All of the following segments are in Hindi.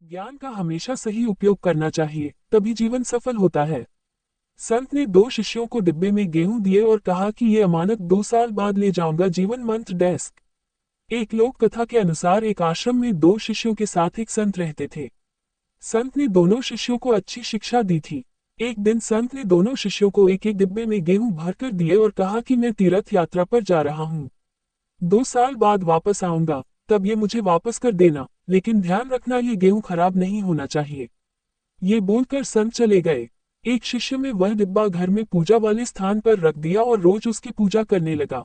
ज्ञान का हमेशा सही उपयोग करना चाहिए, तभी जीवन सफल होता है। संत ने दो शिष्यों को डिब्बे में गेहूं दिए और कहा कि ये अमानत 2 साल बाद ले जाऊंगा। जीवन मंत्र डेस्क। एक लोक कथा के अनुसार एक आश्रम में दो शिष्यों के साथ एक संत रहते थे। संत ने दोनों शिष्यों को अच्छी शिक्षा दी थी। एक दिन संत ने दोनों शिष्यों को एक एक डिब्बे में गेहूं भरकर दिए और कहा कि मैं तीर्थ यात्रा पर जा रहा हूँ। 2 साल बाद वापस आऊंगा, तब ये मुझे वापस कर देना, लेकिन ध्यान रखना ये गेहूं खराब नहीं होना चाहिए। ये बोलकर संत चले गए। एक शिष्य में वह डिब्बा घर में पूजा वाले स्थान पर रख दिया और रोज उसकी पूजा करने लगा।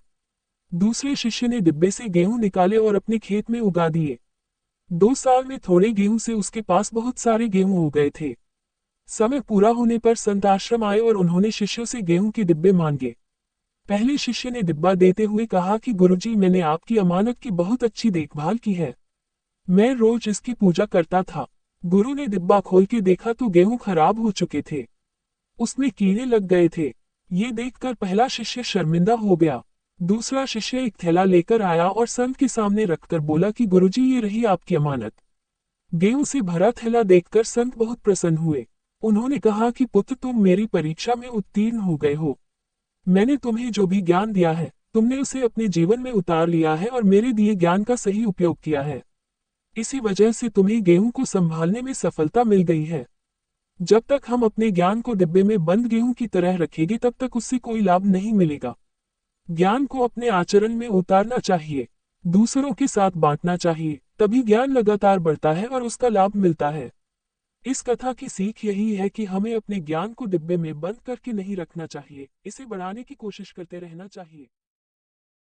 दूसरे शिष्य ने डिब्बे से गेहूं निकाले और अपने खेत में उगा दिए। 2 साल में थोड़े गेहूं से उसके पास बहुत सारे गेहूं हो गए थे। समय पूरा होने पर संत आश्रम आए और उन्होंने शिष्यों से गेहूं के डिब्बे मांगे। पहले शिष्य ने डिब्बा देते हुए कहा कि गुरुजी, मैंने आपकी अमानत की बहुत अच्छी देखभाल की है। मैं रोज इसकी पूजा करता था। गुरु ने डिब्बा खोल के देखा तो गेहूं खराब हो चुके थे। उसमें कीड़े लग गए थे। ये देखकर पहला शिष्य शर्मिंदा हो गया। दूसरा शिष्य एक थैला लेकर आया और संत के सामने रखकर बोला कि गुरुजी, ये रही आपकी अमानत। गेहूं से भरा थैला देखकर संत बहुत प्रसन्न हुए। उन्होंने कहा कि पुत्र, तुम मेरी परीक्षा में उत्तीर्ण हो गए हो। मैंने तुम्हें जो भी ज्ञान दिया है, तुमने उसे अपने जीवन में उतार लिया है और मेरे दिए ज्ञान का सही उपयोग किया है। इसी वजह से तुम्हें गेहूं को संभालने में सफलता मिल गई है। जब तक हम अपने ज्ञान को डिब्बे में बंद गेहूं की तरह रखेंगे, तब तक उससे कोई लाभ नहीं मिलेगा। ज्ञान को अपने आचरण में उतारना चाहिए, दूसरों के साथ बांटना चाहिए, तभी ज्ञान लगातार बढ़ता है और उसका लाभ मिलता है। इस कथा की सीख यही है कि हमें अपने ज्ञान को डिब्बे में बंद करके नहीं रखना चाहिए, इसे बढ़ाने की कोशिश करते रहना चाहिए।